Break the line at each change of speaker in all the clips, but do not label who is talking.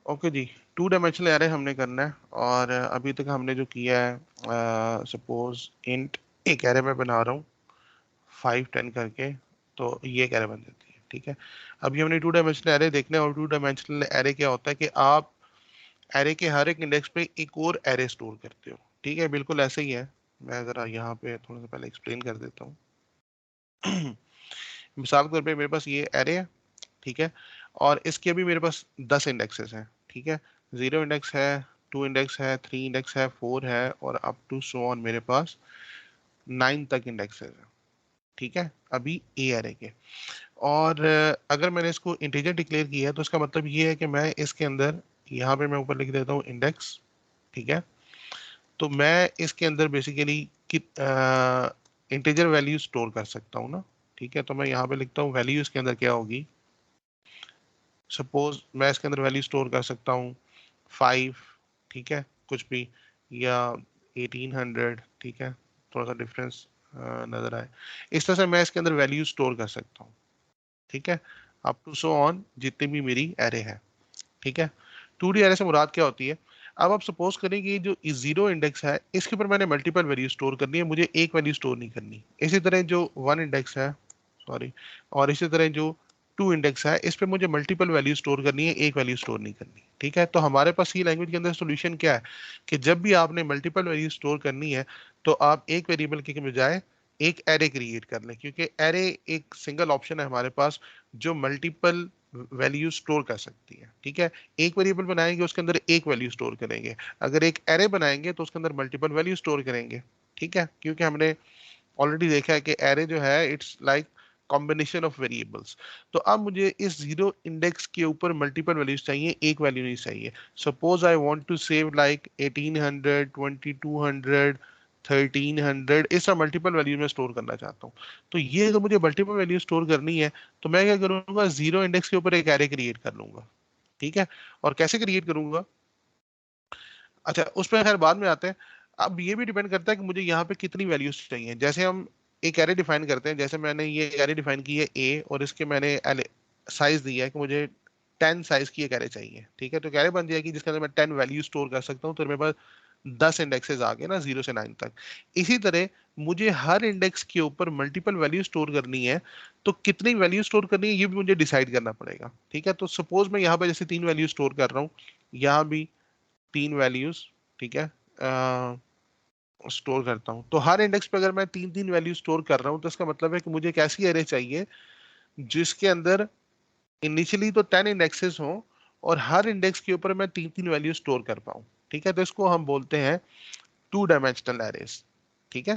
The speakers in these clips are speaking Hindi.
ओके जी, टू डायमेंशनल एरे हमने करना है। और अभी तक हमने जो किया है, सपोज इंट एक एरे में बना रहा हूँ 5 10 करके, तो ये एक एरे बन जाती है। ठीक है, अभी हमने टू डायमेंशनल एरे देखना है। और टू डायमेंशनल एरे क्या होता है कि आप एरे के हर एक इंडेक्स पे एक और एरे स्टोर करते हो। ठीक है, बिल्कुल ऐसे ही है। मैं ज़रा यहाँ पे थोड़ा सा पहले एक्सप्लेन कर देता हूँ। मिसाल के तौर पे मेरे पास ये एरे है। ठीक है, और इसके भी मेरे पास 10 इंडेक्सेस हैं। ठीक है, 0 इंडेक्स है, 2 इंडेक्स है, 3 इंडेक्स है, 4 है, और अप टू सो ऑन मेरे पास 9 तक इंडेक्सेस है। ठीक है, अभी ए एरे के। और अगर मैंने इसको इंटीजर डिक्लेयर किया है तो इसका मतलब ये है कि मैं इसके अंदर, यहाँ पे मैं ऊपर लिख देता हूँ इंडेक्स। ठीक है, तो मैं इसके अंदर बेसिकली इंटीजर वैल्यू स्टोर कर सकता हूँ ना। ठीक है, तो मैं यहाँ पे लिखता हूँ वैल्यू इसके अंदर क्या होगी। सपोज मैं इसके अंदर वैल्यू स्टोर कर सकता हूँ 5। ठीक है, कुछ भी, या 1800। ठीक है, थोड़ा सा डिफरेंस नजर आए, इस तरह से मैं इसके अंदर वैल्यू स्टोर कर सकता हूँ। ठीक है, अप टू सो ऑन जितनी भी मेरी एरे है। ठीक है, 2D एरे से मुराद क्या होती है। अब आप सपोज करें कि जो 0 इंडेक्स है इसके ऊपर मैंने मल्टीपल वैल्यू स्टोर करनी है, मुझे एक वैल्यू स्टोर नहीं करनी। इसी तरह जो 1 इंडेक्स है, सॉरी, और इसी तरह जो 2 इंडेक्स है इस पे मुझे मल्टीपल वैल्यू स्टोर करनी है, एक वैल्यू स्टोर नहीं करनी। ठीक है, तो हमारे पास सी लैंग्वेज के अंदर सोल्यूशन क्या है कि जब भी आपने मल्टीपल वैल्यू स्टोर करनी है तो आप एक वेरिएबल के बजाय एक एरे क्रिएट कर लें, क्योंकि एरे एक सिंगल ऑप्शन है हमारे पास जो मल्टीपल वैल्यू स्टोर कर सकती है। ठीक है, एक वेरिएबल बनाएंगे उसके अंदर एक वैल्यू स्टोर करेंगे, अगर एक एरे बनाएंगे तो उसके अंदर मल्टीपल वैल्यू स्टोर करेंगे। ठीक है, क्योंकि हमने ऑलरेडी देखा है कि एरे जो है it's like combination of variables. तो अब मुझे इस 0 इंडेक्स के ऊपर मल्टीपल वैल्यूज चाहिए, एक वैल्यू नहीं चाहिए। Suppose I want to save like 1800, 2200, 1300, इस तरह मल्टीपल वैल्यू में स्टोर करना चाहता हूँ। तो ये अगर मुझे मल्टीपल वैल्यू स्टोर करनी है तो मैं क्या करूंगा, 0 इंडेक्स के ऊपर एक एरे क्रिएट कर लूंगा। ठीक है, और कैसे क्रिएट करूंगा, अच्छा उस पर खैर बाद में आते हैं। अब ये भी डिपेंड करता है कि मुझे यहाँ पे कितनी वैल्यूज चाहिए। जैसे हम एक एरे डिफाइन करते हैं, जैसे मैंने ये एरे डिफाइन की है ए, और इसके मैंने साइज दिया है कि मुझे 10 साइज की एक एरे चाहिए। ठीक है, तो एक एरे बन जाएगी जिसके अंदर मैं 10 वैल्यू स्टोर कर सकता हूँ, तो मेरे पास 10 इंडेक्सेस आ गए ना, 0 से 9 तक। इसी तरह मुझे हर इंडेक्स के ऊपर मल्टीपल वैल्यू स्टोर करनी है, तो कितनी वैल्यू स्टोर करनी है ये भी मुझे डिसाइड करना पड़ेगा। ठीक है, तो सपोज मैं यहाँ पे जैसे 3 वैल्यू स्टोर कर रहा हूँ, यहाँ भी 3 वैल्यूज। ठीक है, स्टोर करता हूँ, तो हर इंडेक्स पे अगर मैं 3 3 वैल्यू स्टोर कर रहा हूँ तो इसका मतलब है कि मुझे एक ऐसी एरे चाहिए जिसके अंदर इनिशियली तो 10 इंडेक्सेस हों और हर इंडेक्स के ऊपर मैं 3 3 वैल्यू स्टोर कर पाऊँ। ठीक है, तो इसको हम बोलते हैं टू डायमेंशनल एरेस। ठीक है,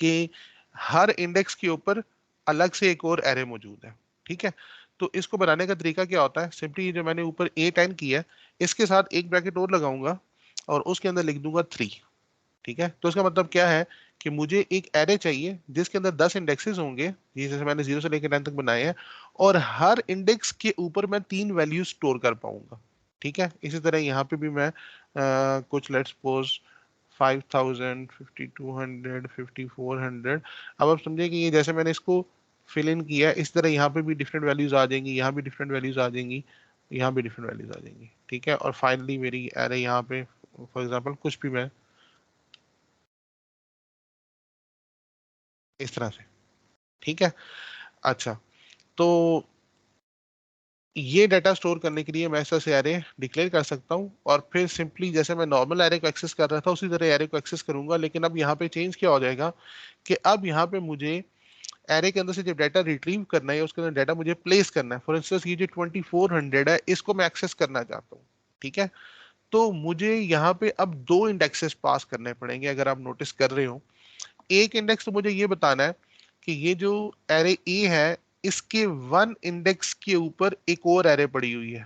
कि हर इंडेक्स के ऊपर अलग से एक और एरे मौजूद है। ठीक है, तो इसको बनाने का तरीका क्या होता है, सिंपली जो मैंने ऊपर A10 किया है इसके साथ एक ब्रैकेट और लगाऊंगा और उसके अंदर लिख दूंगा 3। ठीक है, तो इसका मतलब क्या है कि मुझे एक एरे चाहिए जिसके अंदर 10 इंडेक्सेस होंगे, ये जैसे मैंने 0 से लेकर 10 तक बनाए हैं, और हर इंडेक्स के ऊपर मैं 3 वैल्यू स्टोर कर पाऊंगा। ठीक है, इसी तरह यहाँ पे भी मैं कुछ लेट्स सपोज 5000, 5200, 5400। अब आप समझे कि ये जैसे मैंने इसको फिल इन किया है, इस तरह यहाँ पे भी डिफरेंट वैल्यूज आ जाएंगी, यहाँ भी डिफरेंट वैल्यूज आ जाएंगी, यहाँ भी डिफरेंट वैल्यूज आ जाएंगी। ठीक है, और फाइनली मेरी एरे यहाँ पे फॉर एग्जांपल कुछ भी मैं इस तरह से। ठीक है, अच्छा, तो ये डाटा स्टोर करने के लिए मैं ऐसा से एरे डिक्लेयर कर सकता हूँ, और फिर सिंपली जैसे मैं नॉर्मल एरे को एक्सेस कर रहा था उसी तरह एरे को एक्सेस करूंगा। लेकिन अब यहाँ पे चेंज क्या हो जाएगा कि अब यहाँ पे मुझे एरे के अंदर से जब डाटा रिट्रीव करना है उसके अंदर डाटा मुझे प्लेस करना है। फॉर इंस्टेंस ये जो 2400 है इसको मैं एक्सेस करना चाहता हूँ। ठीक है, तो मुझे यहाँ पे अब 2 इंडेक्सेस पास करने पड़ेंगे। अगर आप नोटिस कर रहे हो, एक इंडेक्स तो मुझे ये बताना है कि ये जो एरे ए है इसके 1 इंडेक्स के ऊपर एक और एरे पड़ी हुई है।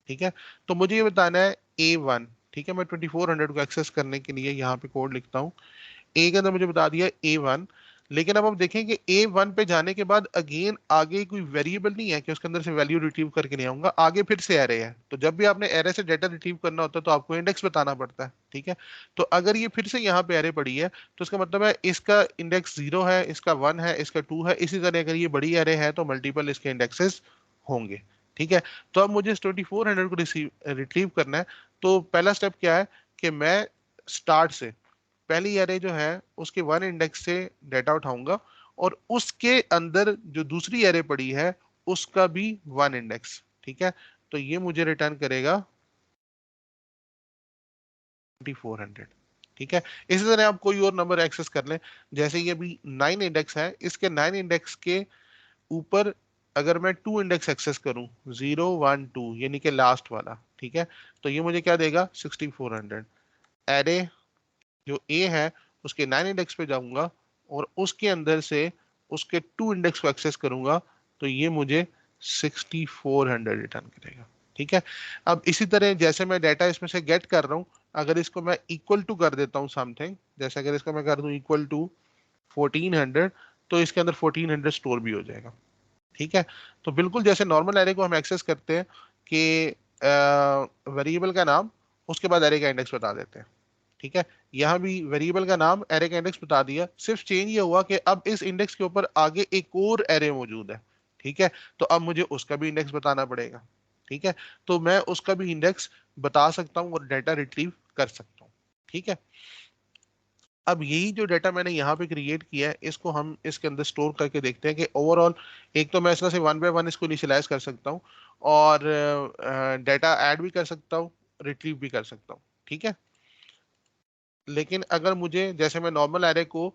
ठीक है, तो मुझे ये बताना है A1। ठीक है, मैं 2400 को एक्सेस करने के लिए यहाँ पे कोड लिखता हूँ। ए के अंदर मुझे बता दिया A1। लेकिन अब हम देखें कि A1 पे जाने के बाद अगेन आगे कोई वेरिएबल नहीं है कि उसके अंदर से वैल्यू रिट्रीव करके नहीं आऊंगा, आगे फिर से एरे है। तो जब भी आपने एरे से डाटा रिट्रीव करना होता है तो आपको इंडेक्स बताना पड़ता है। ठीक है, तो अगर ये फिर से यहाँ पे एरे पड़ी है तो इसका मतलब है इसका इंडेक्स 0 है, इसका 1 है, इसका 2 है। इसी तरह अगर ये बड़ी एरे है तो मल्टीपल इसके इंडेक्सेस होंगे। ठीक है। तो अब मुझे इस 2400 को रिट्रीव करना है। तो पहला स्टेप क्या है कि मैं स्टार्ट से पहली एरे जो है उसके वन इंडेक्स से डाटा उठाऊंगा, और उसके अंदर जो दूसरी एरे पड़ी है उसका भी वन इंडेक्स। ठीक है, तो ये मुझे रिटर्न करेगा 2400। ठीक है, इसी तरह आप कोई और नंबर एक्सेस कर लें। जैसे ये अभी 9 इंडेक्स है, इसके 9 इंडेक्स के ऊपर अगर मैं 2 इंडेक्स एक्सेस करूं, 0 1 2 यानी कि लास्ट वाला, ठीक है, तो ये मुझे क्या देगा 6400। एरे जो ए है उसके 9 इंडेक्स पे जाऊंगा और उसके अंदर से उसके 2 इंडेक्स को एक्सेस करूंगा, तो ये मुझे 6400 रिटर्न करेगा। ठीक है, अब इसी तरह जैसे मैं डाटा इसमें से गेट कर रहा हूँ, अगर इसको मैं इक्वल टू कर देता हूँ समथिंग, जैसे अगर इसको मैं कर दूं इक्वल टू 1400, तो इसके अंदर 1400 स्टोर भी हो जाएगा। ठीक है, तो बिल्कुल जैसे नॉर्मल एरे को हम एक्सेस करते हैं कि वेरिएबल का नाम, उसके बाद एरे का इंडेक्स बता देते हैं। ठीक है, यहाँ भी वेरिएबल का नाम, एरे का इंडेक्स बता दिया, सिर्फ चेंज ये हुआ कि अब इस इंडेक्स के ऊपर आगे एक और एरे मौजूद है। ठीक है, तो अब मुझे उसका भी इंडेक्स बताना पड़ेगा। ठीक है, तो मैं उसका भी इंडेक्स बता सकता हूँ और डाटा रिट्रीव कर सकता हूँ। ठीक है, अब यही जो डाटा मैंने यहाँ पे क्रिएट किया है, इसको हम इसके अंदर स्टोर करके देखते हैं कि ओवरऑल, एक तो मैं इस तरह से वन बाय वन इसको इनिशियलाइज कर सकता हूँ, और डाटा ऐड भी कर सकता हूँ, रिट्रीव भी कर सकता हूँ। ठीक है, लेकिन अगर मुझे जैसे मैं नॉर्मल एरे को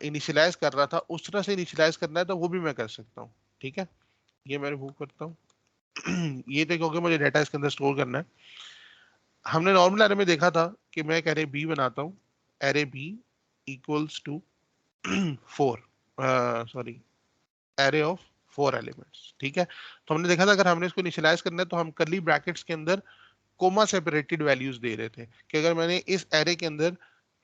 इनिशियलाइज कर रहा था उस तरह से इनिशियलाइज करना है, तो वो भी मैं कर सकता हूँ। ठीक है, ये मैं रिमूव करता हूँ। ये तो क्योंकि मुझे डाटा इसके अंदर स्टोर करना है। हमने नॉर्मल एरे में देखा था कि मैं एक एरे बी बनाता हूँ, array B equals to 4, sorry, array of 4 elements. ठीक है, तो हमने देखा था अगर हमने इसको इनिशियलाइज करना है तो हम करली ब्रैकेट्स के अंदर कोमा सेपरेटेड वैल्यूज दे रहे थे कि अगर मैंने इस एरे के अंदर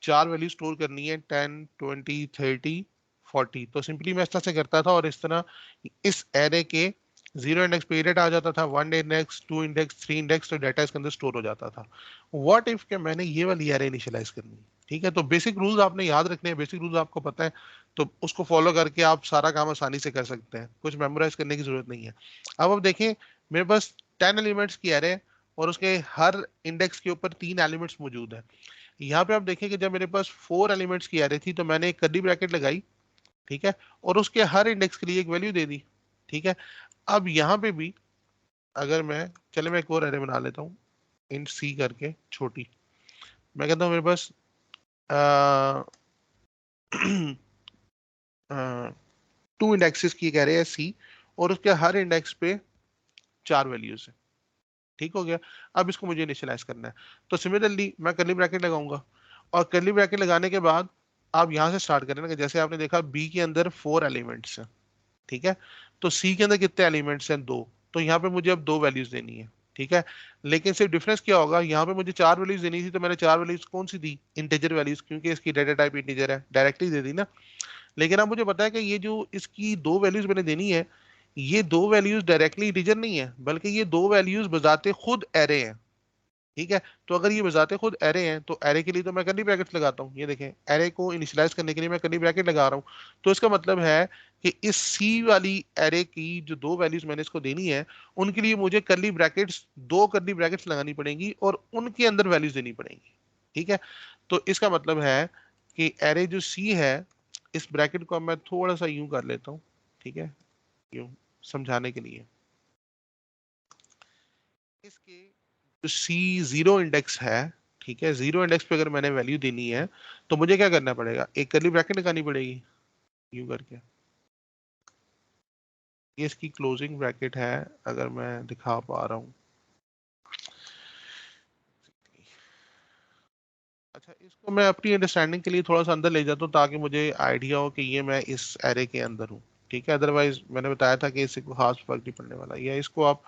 4 वैल्यू स्टोर करनी है, 10 20 30 40, तो सिंपली मैं इस तरह से करता था, और इस तरह इस एरे के 0 इंडेक्स पीरियड आ जाता था, 1 इंडेक्स, 2 इंडेक्स, 3 इंडेक्स, तो डाटा इसके अंदर स्टोर हो जाता था। व्हाट इफ के मैंने ये वाली एरे इनिशियलाइज करनी है। ठीक है, तो बेसिक रूल्स आपने याद रखने हैं, बेसिक रूल्स आपको पता है, तो उसको फॉलो करके आप सारा काम आसानी से कर सकते हैं, कुछ मेमोराइज करने की जरूरत नहीं है। अब देखें, मेरे पास 10 एलिमेंट्स की एरे, और उसके हर इंडेक्स के ऊपर 3 एलिमेंट्स मौजूद है। यहाँ पे आप देखें कि जब मेरे पास 4 एलिमेंट्स की एरे थी तो मैंने एक कर्ली ब्रैकेट लगाई, ठीक है, और उसके हर इंडेक्स के लिए एक वैल्यू दे दी। ठीक है, अब यहाँ पे भी अगर मैं, चले मैं एक और एरे बना लेता हूँ, int c करके छोटी, मैं कहता हूँ मेरे पास 2 इंडेक्सेस की एक एरे है सी, और उसके हर इंडेक्स पे 4 वैल्यूज है। ठीक हो गया, अब इसको मुझे इनिशियलाइज करना है, तो सिमिलरली मैं कर्ली ब्रैकेट लगाऊंगा, और कर्ली ब्रैकेट लगाने के बाद आप यहां से स्टार्ट करें ना, कि जैसे आपने देखा बी के अंदर 4 एलिमेंट्स हैं, ठीक है, तो सी के अंदर कितने एलिमेंट्स हैं, 2, तो यहाँ पे मुझे अब 2 वैल्यूज देनी है। ठीक है, लेकिन सिर्फ डिफरेंस क्या होगा, यहाँ पे मुझे 4 वैल्यूज देनी थी, तो मैंने 4 वैल्यूज कौन सी दी, इंटीजर वैल्यूज, क्योंकि इसकी डाटा टाइप इंटीजर है, डायरेक्टली दे दी ना। लेकिन अब मुझे पता है कि ये जो इसकी 2 वैल्यूज मैंने देनी है, ये 2 वैल्यूज डायरेक्टली इंटीजर नहीं है, बल्कि ये 2 वैल्यूज बजाते खुद एरे हैं। ठीक है, तो अगर ये बजाते खुद एरे हैं, तो एरे के लिए तो मैं कर्ली ब्रैकेट्स लगाता हूँ, ये देखें, एरे को इनिशियलाइज करने के लिए मैं कर्ली ब्रैकेट लगा रहा हूँ। तो इसका मतलब है कि इस सी वाली एरे की जो 2 वैल्यूज मैंने इसको देनी है, उनके लिए मुझे कर्ली ब्रैकेट्स, 2 कर्ली ब्रैकेट्स लगानी पड़ेंगी, और उनके अंदर वैल्यूज देनी पड़ेंगी। ठीक है, तो इसका मतलब है कि एरे जो सी है, इस ब्रैकेट को मैं थोड़ा सा यूं कर लेता हूँ, ठीक है, यूं समझाने के लिए, इसके जो सी 0 इंडेक्स है, ठीक है, 0 इंडेक्स पे अगर मैंने वैल्यू देनी है, तो मुझे क्या करना पड़ेगा, एक कर्ली ब्रैकेट लगानी पड़ेगी, यूं करके, ये इसकी क्लोजिंग ब्रैकेट है, अगर मैं दिखा पा रहा हूँ। अच्छा, इसको मैं अपनी अंडरस्टैंडिंग के लिए थोड़ा सा अंदर ले जाता हूँ, ताकि मुझे आइडिया हो कि ये मैं इस एरे के अंदर हूँ। ठीक है, अदरवाइज मैंने बताया था कि इससे कोई खास फर्क नहीं पड़ने वाला, या इसको आप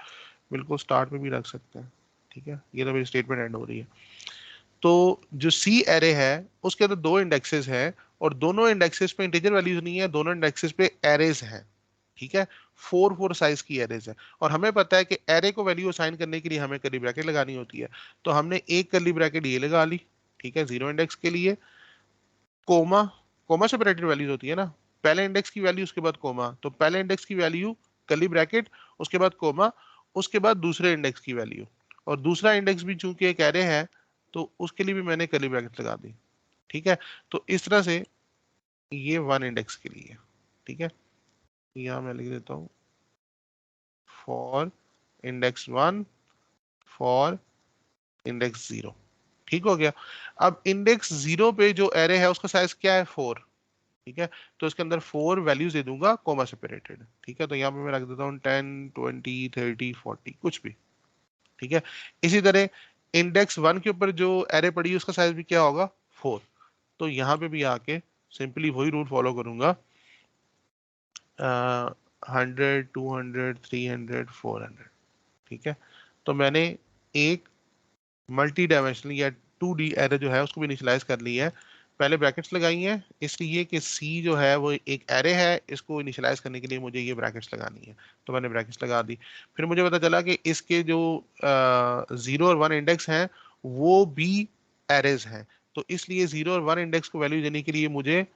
बिल्कुल स्टार्ट में भी रख सकते हैं। ठीक है, ये तो मेरी स्टेटमेंट एंड हो रही है। तो जो सी एरे है उसके अंदर 2 इंडेक्सेस हैं, और दोनों इंडेक्सेस पे इंटीजर वैल्यूज नहीं है, दोनों इंडेक्सेस पे एरेज हैं। ठीक है, 4 4 साइज की एरेज है, और हमें पता है कि एरे को वैल्यू असाइन करने के लिए हमें कर्ली ब्रैकेट लगानी होती है। तो हमने एक कर्ली ब्रैकेट ये लगा ली, ठीक है, 0 इंडेक्स के लिए, कोमा, कोमा सेपरेटेड वैल्यूज होती है ना, पहले इंडेक्स की वैल्यू उसके बाद कोमा, तो पहले इंडेक्स की वैल्यू कर्ली ब्रैकेट, उसके बाद कोमा, उसके बाद दूसरे इंडेक्स की वैल्यू, और दूसरा इंडेक्स भी चूंकि एक एरे है तो उसके लिए भी मैंने कर्ली ब्रैकेट लगा दी। ठीक है, तो इस तरह से ये वन इंडेक्स के लिए। ठीक है, यहां मैं लिख देता हूं for index one, for index zero. ठीक हो गया। अब इंडेक्स जीरो पे जो एरे है उसका साइज क्या है, 4। ठीक है, तो इसके अंदर 4 वैल्यूज दे दूंगा कॉमा सेपरेटेड। ठीक है, तो यहाँ पे मैं रख देता हूँ 10, 20, 30, 40 कुछ भी। ठीक है, इसी तरह इंडेक्स वन के ऊपर जो एरे पड़ी है उसका साइज भी क्या होगा, 4। तो यहाँ पे भी आके सिंपली वही रूल फॉलो करूंगा, 100, 200, 300, 400। ठीक है, तो मैंने एक मल्टी डायमेंशनल या 2D एरे जो है उसको भी इनिशियलाइज कर ली है। पहले ब्रैकेट्स लगाई हैं इसलिए कि सी जो है वो एक एरे है, इसको इनिशियलाइज करने के लिए मुझे ये ब्रैकेट्स लगानी है, तो मैंने ब्रैकेट्स लगा दी। फिर मुझे पता चला कि इसके जो 0 और 1 इंडेक्स हैं वो भी एरेज हैं, तो इसलिए 0 और 1 इंडेक्स को वैल्यू देने के लिए मुझे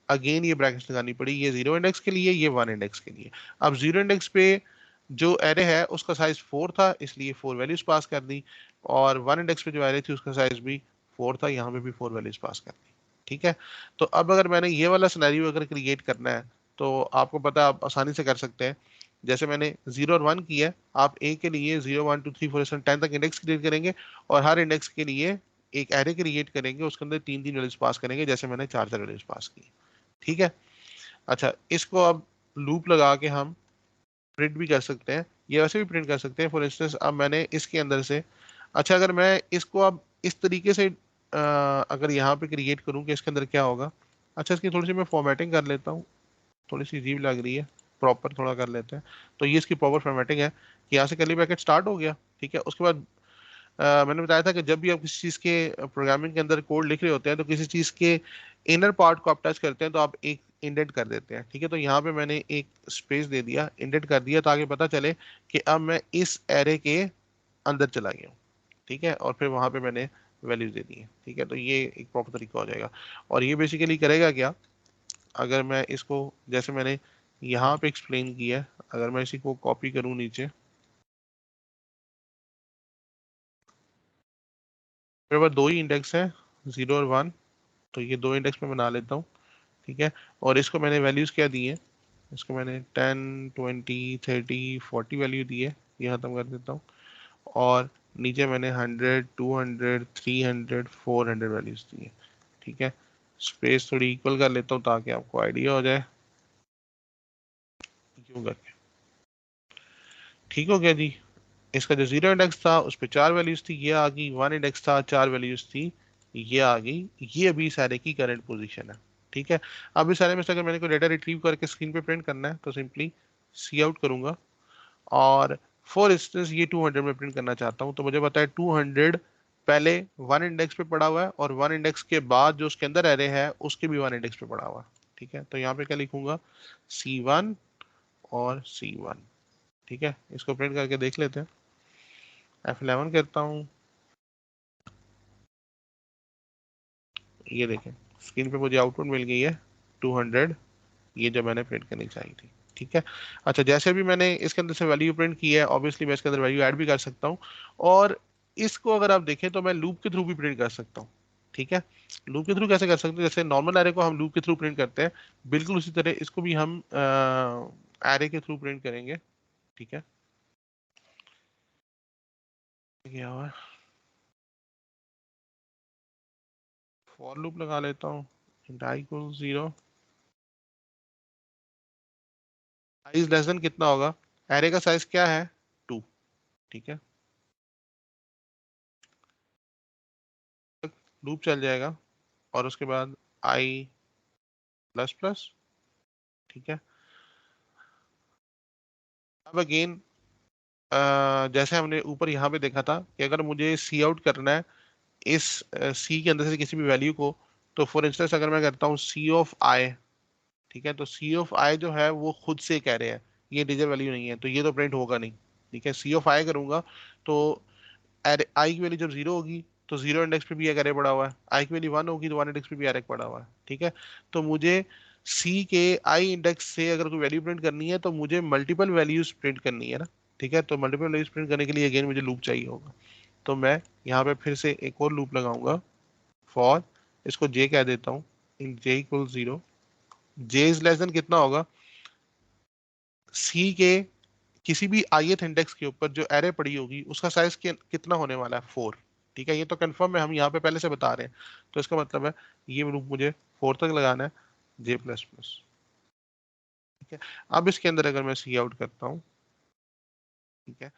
अगेन ये ब्रैकेट्स लगानी पड़ी, ये 0 इंडेक्स के लिए, ये 1 इंडेक्स के लिए। अब 0 इंडेक्स पे जो एरे है उसका साइज 4 था इसलिए 4 वैल्यूज पास कर दी, और 1 इंडेक्स पे जो एरे थी उसका साइज भी 4 था, यहाँ पे भी 4 वैल्यूज पास कर दी। ठीक है, तो अब अगर मैंने ये वाला सिनेरियो अगर क्रिएट करना है तो आपको पता है आप आसानी से कर सकते हैं। जैसे मैंने 0 और 1 की है, आप ए के लिए 0, 1, 2, 3, 4 10 तक इंडेक्स क्रिएट करेंगे, और हर इंडेक्स के लिए एक एरे क्रिएट करेंगे, उसके अंदर 3 3 वैल्यूज पास करेंगे, जैसे मैंने 4 4 वैल्यूज पास की। ठीक है, अच्छा इसको अब लूप लगा के हम प्रिंट भी कर सकते हैं, ये वैसे भी प्रिंट कर सकते हैं। फॉर इंस्टेंस अब मैंने इसके अंदर से, अच्छा अगर मैं इसको अब इस तरीके से अगर यहाँ पे क्रिएट करूँ कि इसके अंदर क्या होगा। अच्छा इसकी थोड़ी सी मैं फॉर्मेटिंग कर लेता हूँ, थोड़ी सी अजीब लग रही है, प्रॉपर थोड़ा कर लेते हैं। तो ये इसकी प्रॉपर फॉर्मेटिंग है कि यहाँ से कर्ली ब्रैकेट स्टार्ट हो गया। ठीक है, उसके बाद मैंने बताया था कि जब भी आप किसी चीज़ के प्रोग्रामिंग के अंदर कोड लिख रहे होते हैं तो किसी चीज़ के इनर पार्ट को आप टच करते हैं तो आप एक इंडेंट कर देते हैं। ठीक है, तो यहाँ पे मैंने एक स्पेस दे दिया, इंडेंट कर दिया, ताकि पता चले कि अब मैं इस एरे के अंदर चला गया हूँ। ठीक है, और फिर वहां पे मैंने वैल्यूज दे दी है। ठीक है, तो ये एक प्रॉपर तरीका हो जाएगा। और ये बेसिकली करेगा क्या, अगर मैं इसको जैसे मैंने यहाँ पे एक्सप्लेन किया है, अगर मैं इसी को कॉपी करूँ नीचे, मेरे पास दो ही इंडेक्स है, 0 और 1, तो ये दो इंडेक्स में बना लेता हूँ। ठीक है, और इसको मैंने वैल्यूज क्या दी है, इसको मैंने 10, 20, 30, 40 वैल्यू दी है, ये खत्म कर देता हूँ। और नीचे मैंने 100, 200, 300, 400 वैल्यूज दी है। ठीक है, स्पेस थोड़ी इक्वल कर लेता हूँ ताकि आपको आइडिया हो जाए क्यों करके। ठीक हो गया जी, इसका जो 0 इंडेक्स था उस पर 4 वैल्यूज थी, ये आ गई। 1 इंडेक्स था, 4 वैल्यूज थी, ये आ गई। ये अभी सारे की करंट पोजीशन है। ठीक है, अब इस सारे में से अगर मैंने कोई डेटा रिट्रीव करके स्क्रीन पे प्रिंट करना है तो सिंपली सी आउट करूंगा, और फॉर इंस्टेंस ये 200 में प्रिंट करना चाहता हूँ, तो मुझे पता है 200 पहले 1 इंडेक्स पे पड़ा हुआ है, और 1 इंडेक्स के बाद जो उसके अंदर एरे है उसके भी 1 इंडेक्स पे पड़ा हुआ है। ठीक है, तो यहाँ पे क्या लिखूंगा, C1 और C1। ठीक है, इसको प्रिंट करके देख लेते हैं। F11 करता हूँ, ये देखें स्क्रीन पे मुझे आउटपुट मिल गई है 200, ये जो मैंने प्रिंट करनी चाहिए थी। ठीक है, अच्छा जैसे भी मैंने इसके अंदर से वैल्यू प्रिंट की है, ऑब्वियसली मैं इसके अंदर वैल्यू ऐड भी कर सकता हूँ, और इसको अगर आप देखें तो मैं लूप के थ्रू भी प्रिंट कर सकता हूँ। ठीक है, लूप के थ्रू कैसे कर सकते हैं, जैसे नॉर्मल एरे को हम लूप के थ्रू प्रिंट करते हैं, बिल्कुल उसी तरह इसको भी हम एरे के थ्रू प्रिंट करेंगे। ठीक है, क्या हुआ, फॉर लूप लगा लेता हूँ, int i equals 0, size less than कितना होगा, एरे का साइज क्या है, 2। ठीक है, लूप चल जाएगा, और उसके बाद आई प्लस प्लस। ठीक है, अब अगेन जैसे हमने ऊपर यहाँ पे देखा था कि अगर मुझे सी आउट करना है इस सी के अंदर से किसी भी वैल्यू को, तो फॉर इंस्टेंस अगर मैं करता हूँ सी ऑफ आई, ठीक है, तो सी ऑफ आई जो है वो खुद से कह रहे हैं, ये इंटीजर वैल्यू नहीं है, तो ये तो प्रिंट होगा नहीं। ठीक है, सी ऑफ आई करूंगा तो आई की वैल्यू जब 0 होगी तो 0 इंडेक्स पे भी एक एरे पड़ा हुआ है, आई की वैल्यू 1 होगी तो 1 इंडेक्स पे भी एरे पड़ा हुआ है। ठीक है, तो मुझे सी के आई इंडेक्स से अगर कोई वैल्यू प्रिंट करनी है तो मुझे मल्टीपल वैल्यूज प्रिंट करनी है ना। ठीक है। तो मल्टीपल वैल्यूज प्रिंट करने के लिए अगेन मुझे लूप चाहिए होगा, तो मैं यहाँ पे फिर से एक और लूप लगाऊंगा फॉर, इसको जे कह देता हूँ, in J equal 0, J is less than कितना होगा, सी के किसी भी ith इंडेक्स के ऊपर जो एरे पड़ी होगी उसका साइज कितना होने वाला है, 4। ठीक है, ये तो कंफर्म है, हम यहाँ पे पहले से बता रहे हैं, तो इसका मतलब है ये लूप मुझे 4 तक लगाना है, जे प्लस प्लस। ठीक है, अब इसके अंदर अगर मैं सी आउट करता हूँ, ठीक है,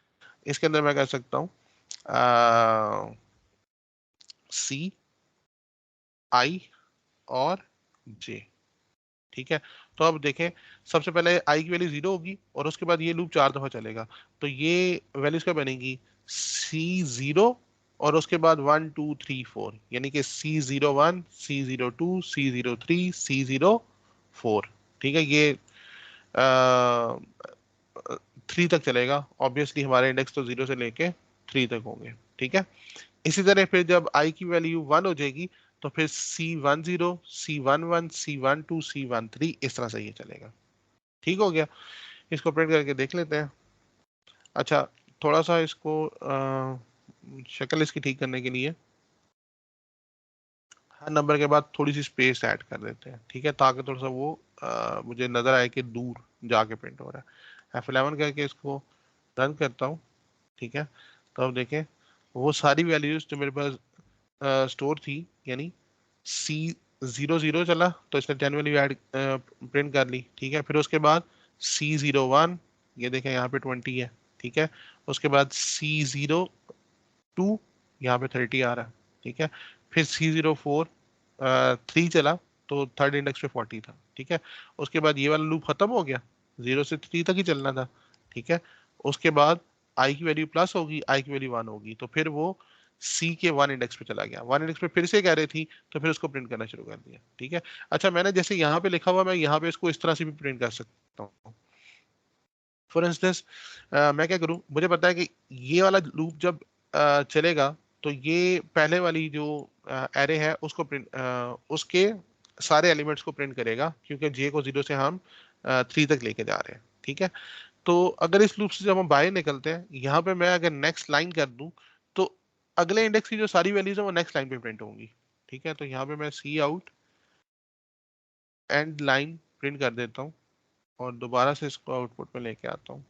इसके अंदर मैं कह सकता हूँ सी आई और जे। ठीक है, तो अब देखें, सबसे पहले आई की वैल्यू 0 होगी और उसके बाद ये लूप 4 दफा चलेगा, तो ये वैल्यूज क्या बनेगी, C0 और उसके बाद 1 2 3 4, यानी कि C01, C02, C03, C04। ठीक है, ये 3 तक चलेगा, ऑब्वियसली हमारे इंडेक्स तो 0 से लेके 3 तक होंगे। ठीक है, इसी तरह फिर जब आई की वैल्यू 1 हो जाएगी तो फिर C10, C11, C12, C13, इस तरह से ये चलेगा। ठीक हो गया, इसको प्रिंट करके देख लेते हैं। अच्छा, थोड़ा सा इसको शक्ल इसकी ठीक करने के लिए हर नंबर के बाद थोड़ी सी स्पेस ऐड कर देते हैं, ठीक है, ताकि थोड़ा सा वो मुझे नजर आए कि दूर जाके प्रिंट हो रहा है। F11 करके इसको रन करता हूँ। ठीक है, तो अब देखें, वो सारी वैल्यूज जो मेरे पास स्टोर थी, यानी C00 चला तो इसने 10 वैल्यू ऐड प्रिंट कर ली। ठीक है, फिर उसके बाद C01, ये देखें यहाँ पे 20 है। ठीक है, उसके बाद C02, यहाँ पे 30 आ रहा है। ठीक है, फिर C04 3 चला तो थर्ड इंडेक्स पे 40 था। ठीक है, उसके बाद ये वाला लूप खत्म हो गया, 0 से 3 तक ही चलना था। ठीक है, उसके बाद आई की वैल्यू प्लस होगी, आई की वैल्यू 1 होगी, तो फिर वो सी के 1 इंडेक्स पे चला गया, 1 इंडेक्स पे फिर से कह रही थी, तो फिर उसको प्रिंट करना शुरू कर दिया। ठीक है, अच्छा, मैंने जैसे यहाँ पे लिखा हुआ, मैं यहाँ पे इसको इस तरह से भी प्रिंट कर सकता हूँ। फॉर इंस्टेंस मैं क्या करूँ, मुझे पता है कि ये वाला लूप जब चलेगा तो ये पहले वाली जो एरे है उसको प्रिंट उसके सारे एलिमेंट्स को प्रिंट करेगा, क्योंकि जे को 0 से हम 3 तक लेके जा रहे हैं। ठीक है, तो अगर इस लूप से जब हम बाहर निकलते हैं, यहाँ पे मैं अगर नेक्स्ट लाइन कर दूं, तो अगले इंडेक्स की जो सारी वैल्यूज है वो नेक्स्ट लाइन पे प्रिंट होंगी। ठीक है, तो यहाँ पे मैं सी आउट एंड लाइन प्रिंट कर देता हूँ और दोबारा से इसको आउटपुट में लेके आता हूँ।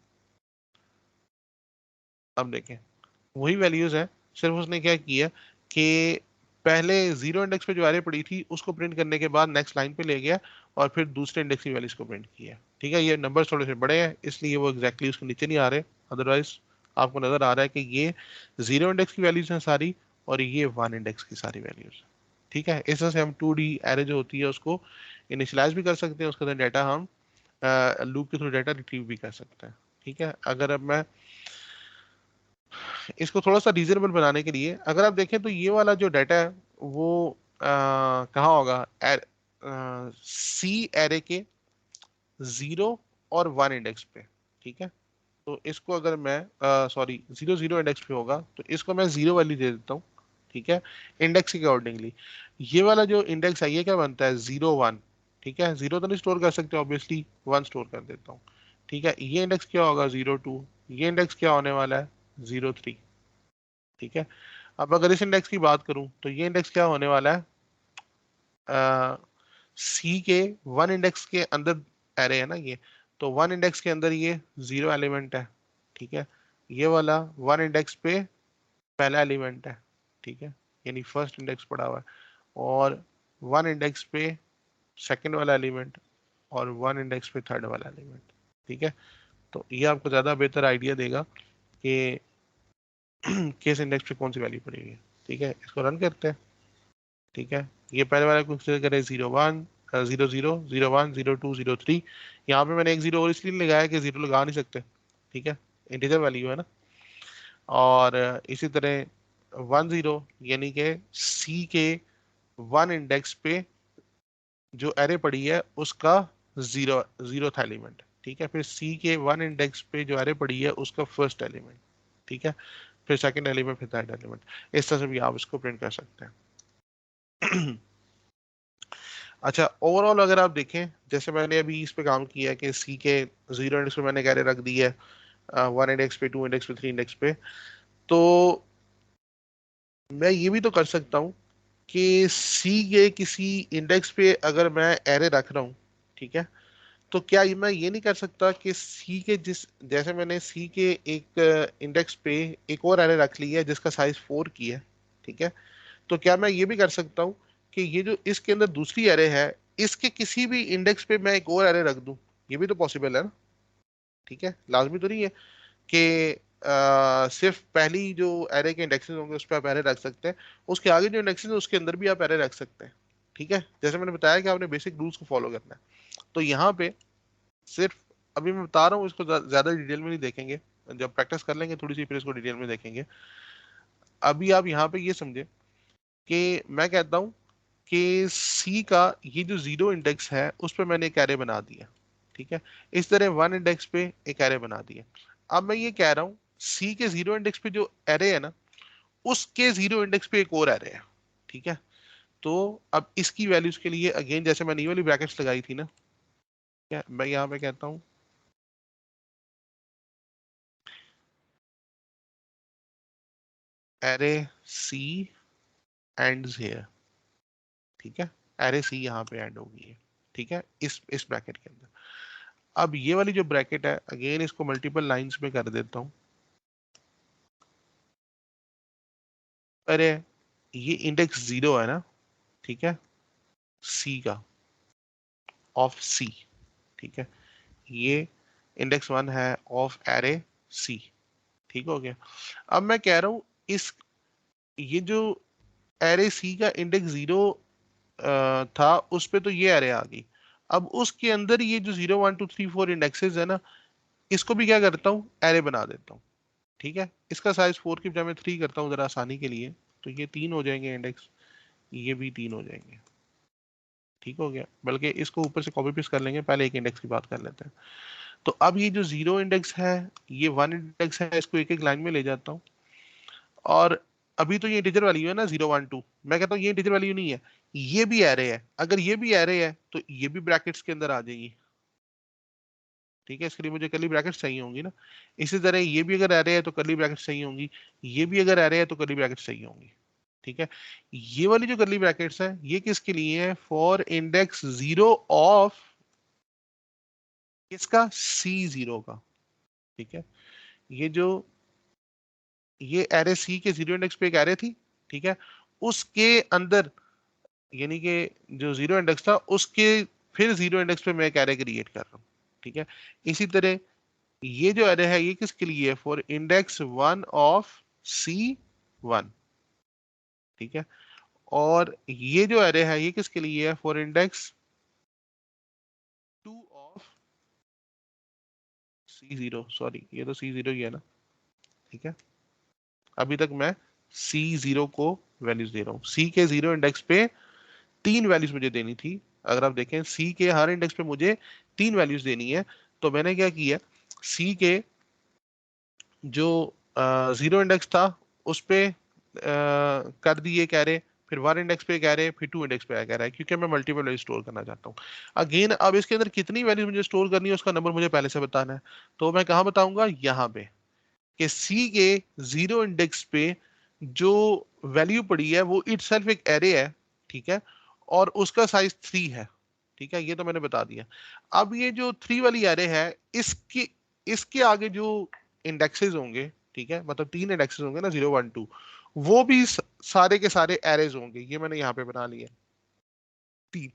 अब देखें, वही वैल्यूज है, सिर्फ उसने क्या किया कि पहले 0 इंडेक्स पे जो एरे पड़ी थी उसको प्रिंट करने के बाद नेक्स्ट लाइन पे ले गया और फिर दूसरे इंडेक्स की वैल्यूज को प्रिंट किया। ठीक है, ये नंबर थोड़े से बड़े हैं इसलिए वो एग्जैक्टली उसके नीचे नहीं आ रहे, अदरवाइज आपको नजर आ रहा है कि ये 0 इंडेक्स की वैल्यूज हैं सारी और ये 1 इंडेक्स की सारी वैल्यूज। ठीक है, इस तरह से हम 2D एरे जो होती है उसको इनिशियलाइज भी कर सकते हैं, उसके अंदर डाटा हम लूप के थ्रू डाटा रिट्रीव भी कर सकते हैं। ठीक है, अगर अब मैं इसको थोड़ा सा रीजनेबल बनाने के लिए अगर आप देखें तो ये वाला जो डाटा है वो कहाँ होगा, सी एरे के 0 और 1 इंडेक्स पे। ठीक है, तो इसको अगर मैं सॉरी 0 0 इंडेक्स पे होगा तो इसको मैं 0 वैल्यू दे देता हूँ। ठीक है, इंडेक्स के अकॉर्डिंगली ये वाला जो इंडेक्स है ये क्या बनता है, 0 1। ठीक है, 0 तो नहीं स्टोर कर सकते ऑब्वियसली, 1 स्टोर कर देता हूँ। ठीक है, ये इंडेक्स क्या होगा, 0 2, ये इंडेक्स क्या होने वाला है, 0 3। ठीक है, अब अगर इस इंडेक्स की बात करूं तो ये इंडेक्स क्या होने वाला है, सी के 1 इंडेक्स के अंदर एरे है ना ये, तो 1 इंडेक्स के अंदर ये 0 एलिमेंट है। ठीक है, ये वाला 1 इंडेक्स पे पहला एलिमेंट है। ठीक है, यानी फर्स्ट इंडेक्स पड़ा हुआ है, और 1 इंडेक्स पे सेकंड वाला एलिमेंट, और 1 इंडेक्स पे थर्ड वाला एलिमेंट। ठीक है, तो ये आपको ज्यादा बेहतर आइडिया देगा कि किस इंडेक्स पे कौन सी वैल्यू पड़ी हुई है। ठीक है, इसको रन करते हैं। ठीक है, ये पहले वाला कंसीडर करें, 0 1, 0 0, 0 1, 0 2, 0 3। यहाँ पे मैंने एक 0 और इसलिए लगाया कि 0 लगा नहीं सकते। ठीक है, इंटीजर वैल्यू है ना। और इसी तरह 1 0, यानी कि सी के 1 इंडेक्स पे जो एरे पड़ी है उसका 0 था एलिमेंट। ठीक है, फिर सी के 1 इंडेक्स पे जो एरे पड़ी है उसका फर्स्ट एलिमेंट। ठीक है, फिर सेकंड एलिमेंट, फिर थर्ड एलिमेंट। इस तरह से भी आप इसको प्रिंट कर सकते हैं। अच्छा, ओवरऑल अगर आप देखें, जैसे मैंने अभी इस पे काम किया है कि सी के 0 इंडेक्स पे मैंने कैरे रख दी है, 1 इंडेक्स पे, 2 इंडेक्स पे, 3 इंडेक्स पे। तो मैं ये भी तो कर सकता हूँ कि सी के किसी इंडेक्स पे अगर मैं एरे रख रहा हूँ, ठीक है, तो क्या मैं ये नहीं कर सकता कि सी के जिस, जैसे मैंने सी के एक इंडेक्स पे एक और एरे रख ली है जिसका साइज 4 की है, ठीक है, तो क्या मैं ये भी कर सकता हूँ कि ये जो इसके अंदर दूसरी एरे है, इसके किसी भी इंडेक्स पे मैं एक और एरे रख दूं? ये भी तो पॉसिबल है ना, ठीक है, लाजमी तो नहीं है कि सिर्फ पहली जो एरे के इंडेक्सेस होंगे उस पर आप एरे रख सकते हैं, उसके आगे जो इंडेक्सेस है उसके अंदर भी आप एरे रख सकते हैं, ठीक है, जैसे मैंने बताया कि आपने बेसिक रूल्स को फॉलो करना है। तो यहाँ पे सिर्फ अभी मैं बता रहा हूँ, इसको ज्यादा डिटेल में नहीं देखेंगे, जब प्रैक्टिस कर लेंगे थोड़ी सी फिर इसको डिटेल में देखेंगे। अभी आप यहाँ पे ये समझे कि मैं कहता हूँ कि सी का ये जो जीरो इंडेक्स है उस पर मैंने एक एरे बना दिया, ठीक है, इस तरह 1 इंडेक्स पे एक एरे बना दिया। अब मैं ये कह रहा हूँ सी के जीरो इंडेक्स पे जो एरे है ना, उसके जीरो इंडेक्स पे एक और एरे है, ठीक है। तो अब इसकी वैल्यूज के लिए अगेन जैसे मैंने ये वाली ब्रैकेट्स लगाई थी ना, क्या मैं यहाँ पे कहता हूँ एरे सी एंड्स हियर, ठीक है, एरे सी यहाँ पे एंड होगी है, ठीक है, इस ब्रैकेट के अंदर। अब ये वाली जो ब्रैकेट है अगेन इसको मल्टीपल लाइंस में कर देता हूँ। अरे ये इंडेक्स 0 है ना, ठीक है, सी का, ऑफ सी, ठीक है, ये इंडेक्स 1 है ऑफ एरे सी, ठीक हो गया। अब मैं कह रहा हूँ इस, ये जो एरे सी का इंडेक्स 0 था उस पे तो ये एरे आ गई। अब उसके अंदर ये जो 0 1 2 3 4 इंडेक्सेस है ना, इसको भी क्या करता हूँ, एरे बना देता हूँ, ठीक है, इसका साइज 4 की बजाय मैं 3 करता हूँ जरा आसानी के लिए, तो ये 3 हो जाएंगे इंडेक्स, ये भी 3 हो जाएंगे, ठीक हो गया। बल्कि इसको ऊपर से कॉपी पेस्ट कर लेंगे, पहले एक इंडेक्स की बात कर लेते हैं। तो अब ये जो जीरो इंडेक्स है, ये 1 इंडेक्स है, इसको एक एक लाइन में ले जाता हूँ। और अभी तो ये इंटीजर वैल्यू है ना 0 1 2, मैं कहता हूँ ये इंटीजर वैल्यू नहीं है, ये भी एरे है। अगर ये भी एरे है तो ये भी ब्रैकेट्स के अंदर आ जाएगी, ठीक है, इसके लिए मुझे कर्ली ब्रैकेट्स चाहिए होंगी ना। इसी तरह ये भी अगर एरे है तो कर्ली ब्रैकेट्स चाहिए होंगी, ये भी अगर एरे है तो कर्ली ब्रैकेट्स चाहिए होंगी, ठीक है। ये वाली जो कर्ली ब्रैकेट्स है ये किसके लिए है, फॉर इंडेक्स 0 ऑफ किसका, C0 का, ठीक है। ये जो ये एरे सी के जीरो इंडेक्स पे एक एरे थी, ठीक है, उसके अंदर यानी कि जो जीरो इंडेक्स था उसके फिर जीरो इंडेक्स पे मैं एक एरे क्रिएट कर रहा हूँ, ठीक है। इसी तरह ये जो एरे है ये किसके लिए है, फॉर इंडेक्स 1 ऑफ C1, ठीक है। और ये जो एरे है ये किसके लिए है, for index 2 of C0, sorry ये तो C0 ही है ना, ठीक है। अभी तक मैं C0 को वैल्यूज दे रहा हूँ, सी के जीरो इंडेक्स पे 3 वैल्यूज मुझे देनी थी। अगर आप देखें सी के हर इंडेक्स पे मुझे 3 वैल्यूज देनी है, तो मैंने क्या किया, सी के जो जीरो इंडेक्स था उस पे कर दिए कह रहे, फिर 1 इंडेक्स पे कह रहे, फिर 2 इंडेक्स पे कह रहा है, क्योंकि मैं मल्टीपल वैल्यू स्टोर करना चाहता हूँ। अगेन अब इसके अंदर कितनी वैल्यूज मुझे स्टोर करनी है उसका नंबर मुझे पहले से बताना है, तो मैं कहाँ बताऊंगा, यहाँ पे, कि सी के जीरो इंडेक्स पे जो वैल्यू पड़ी है वो इटसेल्फ एक एरे है, ठीक है, और उसका साइज 3 है, ठीक है, ये तो मैंने बता दिया। अब ये जो 3 वाली एरे है, इसके इसके आगे जो इंडेक्सेस होंगे, ठीक है, मतलब 3 इंडेक्सेस होंगे ना 0 1 2, वो भी सारे के सारे एरेज होंगे, ये मैंने यहाँ पे बना लिया 3।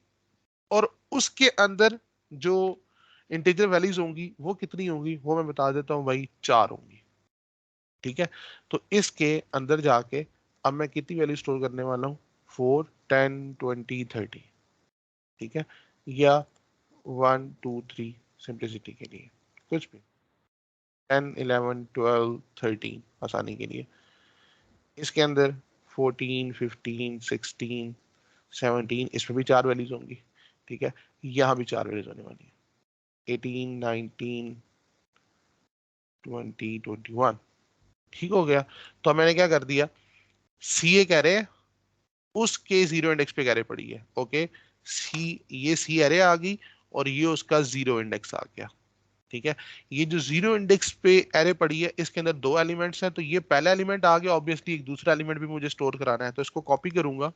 और उसके अंदर जो इंटीजर वैल्यूज होंगी वो कितनी होंगी, वो मैं बता देता हूँ भाई, 4 होंगी, ठीक है। तो इसके अंदर जाके अब मैं कितनी वैल्यू स्टोर करने वाला हूँ, 4 10 20 30, ठीक है, या 1 2 3, सिंप्लिसिटी के लिए कुछ भी 10 11 12 13 आसानी के लिए। इसके अंदर 14 15 16 17, इसमें भी 4 वैल्यूज होंगी, ठीक है, यहाँ भी 4 वैल्यूज होने वाली है, 18 19 20 21, ठीक हो गया। तो मैंने क्या कर दिया, सी ए कह रहे हैं उसके जीरो इंडेक्स पे एरे पड़ी है, ओके, सी, ये सी एरे आ गई और ये उसका जीरो इंडेक्स आ गया, ठीक है। ये जो जीरो इंडेक्स पे एरे पड़ी है इसके अंदर दो एलिमेंट्स हैं, तो ये पहला एलिमेंट आ गया, ऑब्वियसली एक दूसरा एलिमेंट भी मुझे स्टोर कराना है, तो इसको कॉपी करूंगा,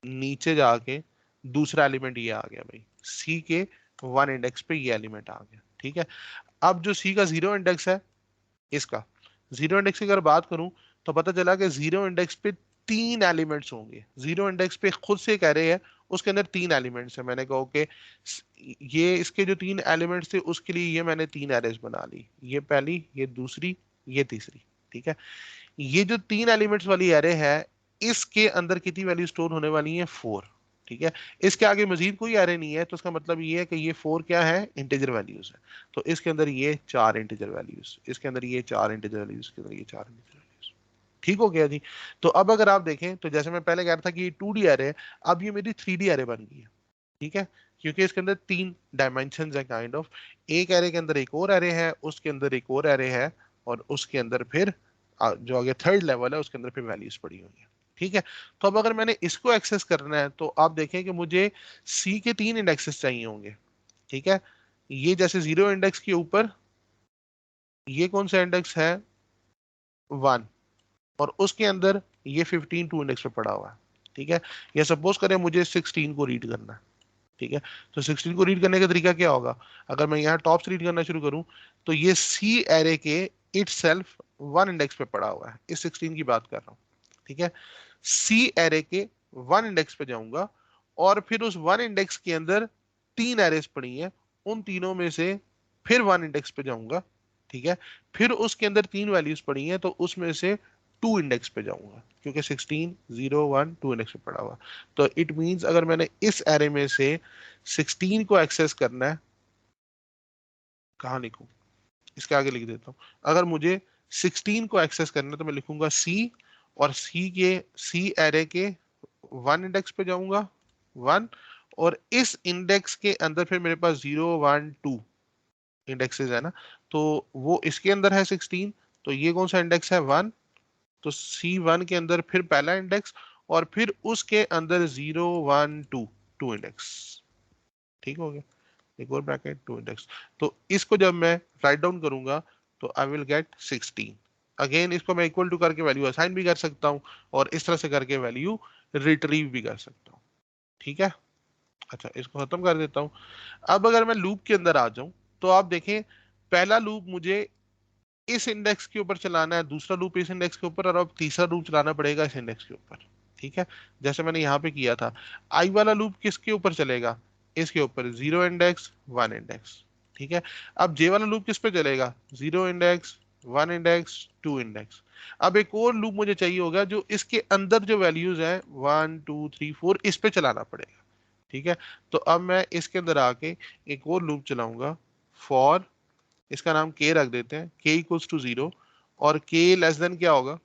नीचे जाके दूसरा एलिमेंट ये आ गया भाई, सी के वन इंडेक्स पे ये एलिमेंट आ गया। ठीक है। अब जो सी का जीरो इंडेक्स है, इसका जीरो इंडेक्स की अगर बात करूं तो पता चला कि जीरो इंडेक्स पे तीन एलिमेंट्स होंगे। जीरो इंडेक्स पे खुद से एक एरे है, उसके अंदर तीन एलिमेंट्स है। मैंने कहा कि ये इसके जो तीन एलिमेंट्स थे उसके लिए ये मैंने तीन एरेज बना ली, ये पहली, ये दूसरी, ये तीसरी। ठीक है। ये जो तीन एलिमेंट्स वाली एरे है, इसके अंदर कितनी वैल्यू स्टोर होने वाली है? 4। ठीक है। इसके आगे मजीद कोई एरे नहीं है, तो इसका मतलब ये है कि ये 4 क्या है? इंटीजर वैल्यूज है। तो इसके अंदर ये चार इंटीजर वैल्यूज, इसके अंदर ये चार इंटीजर वैल्यूज, इसके अंदर ये चार इंटीजर वैल्यूज। ठीक हो गया जी। तो अब अगर आप देखें तो जैसे मैं पहले कह रहा था कि ये 2D एरे है, अब ये मेरी 3D एरे बन गई है। ठीक है। क्योंकि इसके अंदर तीन डायमेंशन है काइंड ऑफ, एक एरे के अंदर एक और एरे है, उसके अंदर एक और एरे है, और उसके अंदर फिर जो आगे थर्ड लेवल है उसके अंदर फिर वैल्यूज पड़ी हुई है। ठीक है। तो अब अगर मैंने इसको एक्सेस करना है तो आप देखें कि मुझे सी के तीन इंडेक्सेस चाहिए होंगे। ठीक है। ये जैसे जीरो इंडेक्स के ऊपर ये कौन सा इंडेक्स है? 1। और उसके अंदर ये 15 टू इंडेक्स पे पड़ा हुआ है। ठीक है। या सपोज करें मुझे 16 को रीड करना है। ठीक है। तो 16 को रीड करने का तरीका क्या होगा? अगर मैं यहाँ टॉप से रीड करना शुरू करूं तो ये सी एरे के इट सेल्फ वन इंडेक्स पे पड़ा हुआ है, इस 16 की बात कर रहा हूँ। ठीक है। सी एरे के वन इंडेक्स पे जाऊंगा, और फिर उस वन इंडेक्स के अंदर तीन एरेस पड़ी हैं, उन तीनों में से फिर वन इंडेक्स पे जाऊंगा। ठीक है। फिर उसके अंदर तीन वैल्यूज पड़ी हैं, तो उसमें से टू इंडेक्स पे जाऊंगा, क्योंकि 16 0 1 2 इंडेक्स पे पड़ा हुआ। तो इट मींस अगर मैंने इस एरे में से 16 को एक्सेस करना है, कहाँ लिखूं? इसके आगे लिख देता हूँ। अगर मुझे 16 को एक्सेस करना है तो मैं लिखूंगा सी, और सी एरे के वन इंडेक्स पे जाऊंगा, वन, और इस इंडेक्स के अंदर फिर मेरे पास 0 1 2 इंडेक्सेस है ना, तो वो इसके अंदर है 16, तो ये कौन सा इंडेक्स है? 1। तो C1 के अंदर फिर पहला इंडेक्स, और फिर उसके अंदर 0 1 2 टू इंडेक्स। ठीक हो गया। एक और ब्रैकेट, टू इंडेक्स। तो इसको जब मैं राइट डाउन करूंगा तो आई विल गेट 16। अगेन इसको मैं इक्वल टू करके वैल्यू असाइन भी कर सकता हूँ, और इस तरह से करके वैल्यू रिट्रीव भी कर सकता हूँ। ठीक है। अच्छा, इसको खत्म कर देता हूँ। अब अगर मैं लूप के अंदर आ जाऊं तो आप देखें, पहला लूप मुझे इस इंडेक्स के ऊपर चलाना है, दूसरा लूप इस इंडेक्स के ऊपर, और अब तीसरा लूप चलाना पड़ेगा इस इंडेक्स के ऊपर। ठीक है। जैसे मैंने यहाँ पे किया था। आई वाला लूप किसके ऊपर चलेगा? इसके ऊपर, जीरो इंडेक्स वन इंडेक्स। ठीक है। अब जे वाला लूप किस पे चलेगा? Zero index one index two index. अब एक और लूप मुझे चाहिए होगा जो इसके अंदर जो वैल्यूज है 1 2 3 4, इस पे चलाना पड़ेगा। ठीक है। तो अब मैं इसके अंदर आके एक और लूप चलाऊंगा, फॉर, इसका नाम के रख देते हैं, के इक्वल्स टू जीरो, और के लेस देन क्या होगा?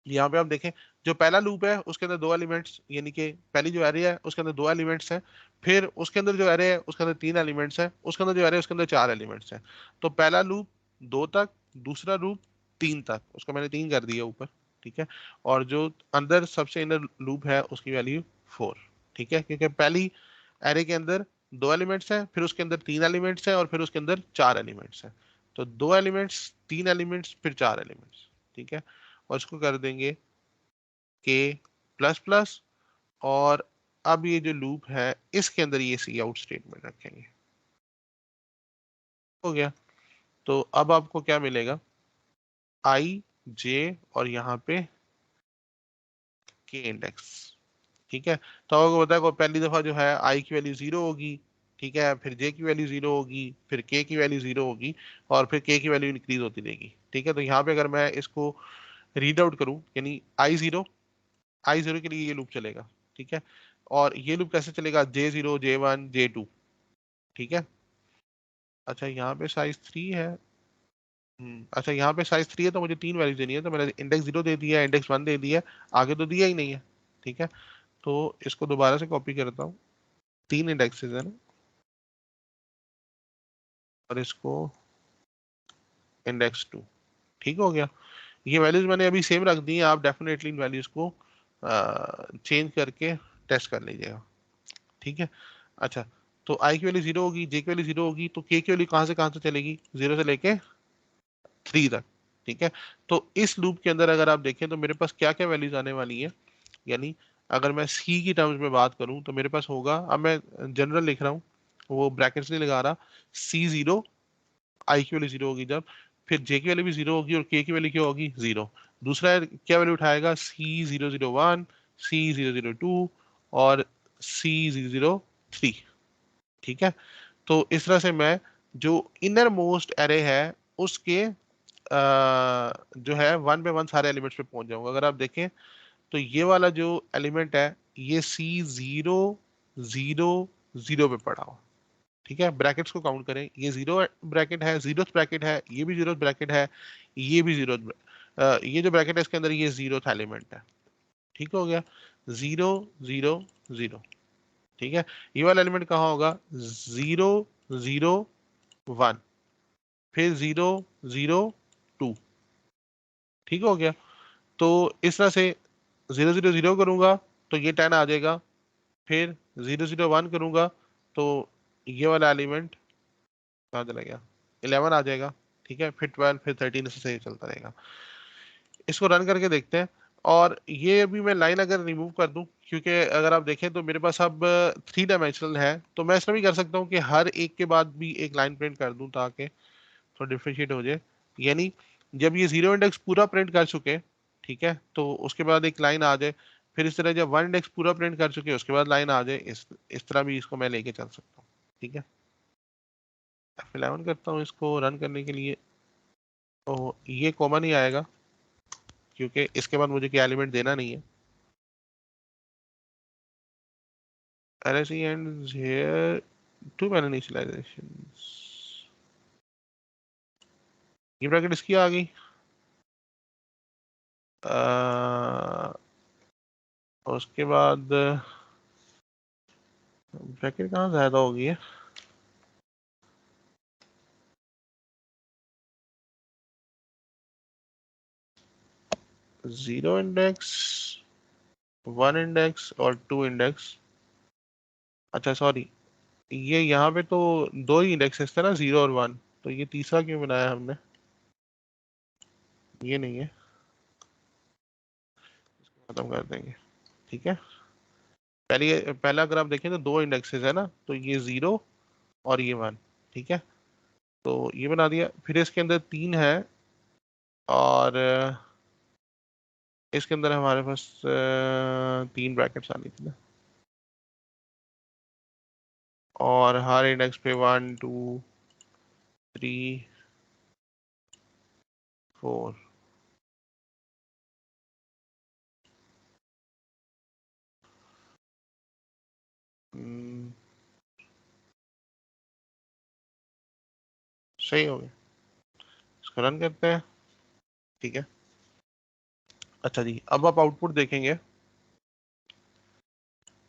यहाँ पे आप देखें, जो पहला लूप है उसके अंदर दो एलिमेंट्स, यानी कि पहली जो एरे है उसके अंदर दो एलिमेंट्स हैं, फिर उसके अंदर जो एरे है उसके अंदर तीन एलिमेंट्स हैं, उसके अंदर जो एरे है उसके अंदर चार एलिमेंट्स हैं। तो पहला लूप दो तक, दूसरा लूप तीन तक, उसको मैंने तीन कर दिया ऊपर। ठीक है। और जो अंदर सबसे इनर लूप है उसकी वैल्यू 4। ठीक है। क्योंकि पहली एरे के अंदर दो एलिमेंट्स हैं, फिर उसके अंदर तीन एलिमेंट्स हैं, और फिर उसके अंदर चार एलिमेंट्स हैं। तो दो एलिमेंट्स, तीन एलिमेंट्स, फिर चार एलिमेंट्स। ठीक है। और इसको कर देंगे के प्लस प्लस, और अब ये जो लूप है इसके अंदर ये सी आउट स्टेटमेंट रखेंगे। हो गया। तो अब आपको क्या मिलेगा? आई, जे, और यहाँ पे के इंडेक्स। ठीक है। तो आपको पता है को पहली दफा जो है आई की वैल्यू जीरो होगी। ठीक है। फिर जे की वैल्यू जीरो होगी, फिर के की वैल्यू जीरो होगी, और फिर के की वैल्यू इंक्रीज होती रहेगी। ठीक है। तो यहाँ पे अगर मैं इसको रीड आउट करूं, यानी आई जीरो के लिए ये लूप चलेगा। ठीक है। और ये लूप कैसे चलेगा? J zero, J one, J two. ठीक है। अच्छा, यहाँ पे साइज थ्री है। अच्छा, यहाँ पे साइज थ्री है तो मुझे तीन वैल्यू देनी है, तो मैंने इंडेक्स जीरो दे दिया, इंडेक्स वन दे दिया, आगे तो दिया ही नहीं है। ठीक है। तो इसको दोबारा से कॉपी करता हूँ, तीन इंडेक्सेस है ना, और इसको इंडेक्स टू। ठीक हो गया। ये वैल्यूज मैंने अभी सेम रख दी हैं, आप डेफिनेटली इन वैल्यूज को चेंज करके टेस्ट कर लीजिएगा। ठीक है। अच्छा, तो आई की वैल्यू 0 होगी, जे की वैल्यू 0 होगी, तो के की वैल्यू कहाँ से चलेगी, 0 से लेके 3 तक। ठीक है, तो इस लूप के अंदर अगर आप देखें तो मेरे पास क्या क्या वैल्यूज आने वाली है, यानी अगर मैं सी की टर्म्स में बात करूं तो मेरे पास होगा, अब मैं जनरल लिख रहा हूँ, वो ब्रैकेट्स नहीं लगा रहा, C0, आई की वैल्यू 0 होगी जब, फिर जे की वैल्यू भी 0 होगी और के की वैल्यू क्या होगी, 0। दूसरा है, क्या वैल्यू उठाएगा, C001, C002 और C003। ठीक है, तो इस तरह से मैं जो इनर मोस्ट एरे है उसके जो है वन पे वन सारे एलिमेंट्स पे पहुंच जाऊंगा। अगर आप देखें तो ये वाला जो एलिमेंट है ये C0 0 0 पे पड़ा हुआ। ठीक है, ब्रैकेट्स को काउंट करें, ये 0 ब्रैकेट है, 0th ब्रैकेट है, ये भी 0th ब्रैकेट है, ये भी 0th, ये जो ब्रैकेट है इसके अंदर ये 0th एलिमेंट है। ठीक हो गया, 0 0 0। ठीक है, ये वाला एलिमेंट कहाँ होगा, 0 0 1, फिर 0 0 2। ठीक हो गया, तो इस तरह से 0 0 0 करूंगा तो ये 10 आ जाएगा, फिर 0 0 1 करूंगा तो ये वाला एलिमेंट कहाँ चला गया, 11 आ जाएगा। ठीक है, फिर 12, फिर 13, इससे सही चलता रहेगा। इसको रन करके देखते हैं, और ये अभी मैं लाइन अगर रिमूव कर दूं, क्योंकि अगर आप देखें तो मेरे पास अब 3 डायमेंशनल है, तो मैं इसमें भी कर सकता हूँ कि हर एक के बाद भी एक लाइन प्रिंट कर दूं ताकि थोड़ा डिफ्रेंशिएट हो जाए। यानी जब ये 0 इंडेक्स पूरा प्रिंट कर चुके, ठीक है, तो उसके बाद एक लाइन आ जाए, फिर इस तरह जब 1 इंडेक्स पूरा प्रिंट कर चुके उसके बाद लाइन आ जाए, इस तरह भी इसको मैं लेके चल सकता हूँ। ठीक है, F11 करता हूँ इसको रन करने के लिए, तो ये कॉमन ही आएगा क्योंकि इसके बाद मुझे क्या एलिमेंट देना नहीं है। RSE ends here, to main initialization, ये ब्रैकेट इसकी आ गई। उसके बाद ब्रैकेट कहाँ ज्यादा हो गई है, जीरो इंडेक्स, 1 इंडेक्स और 2 इंडेक्स। अच्छा सॉरी, ये यहाँ पे तो 2 ही इंडेक्सेस थे ना, 0 और 1, तो ये तीसरा क्यों बनाया हमने, ये नहीं है, खत्म कर देंगे। ठीक है, पहला अगर आप देखें तो 2 इंडेक्सेस है ना, तो ये 0 और ये 1। ठीक है, तो ये बना दिया, फिर इसके अंदर 3 है, और इसके अंदर हमारे पास 3 ब्रैकेट्स आनी थी ना, और हर इंडेक्स पे 1 2 3 4। सही हो गया, इसको रन करते हैं। ठीक है, अच्छा जी, अब आप आउटपुट देखेंगे।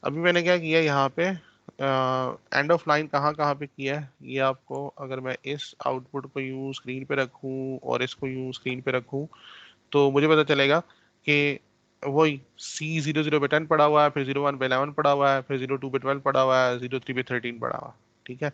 अभी मैंने क्या किया यहाँ पे, एंड ऑफ लाइन कहाँ कहाँ पे किया है, ये आपको, अगर मैं इस आउटपुट को यूं स्क्रीन पे रखूं और इसको यूं स्क्रीन पे रखूं तो मुझे पता चलेगा कि वही C0 0 पे 10 पड़ा हुआ है, फिर 0 1 पे 11 पड़ा हुआ है, फिर 0 2 पे 12 पड़ा हुआ है, 0 3 पे 13 पड़ा हुआ है। ठीक है,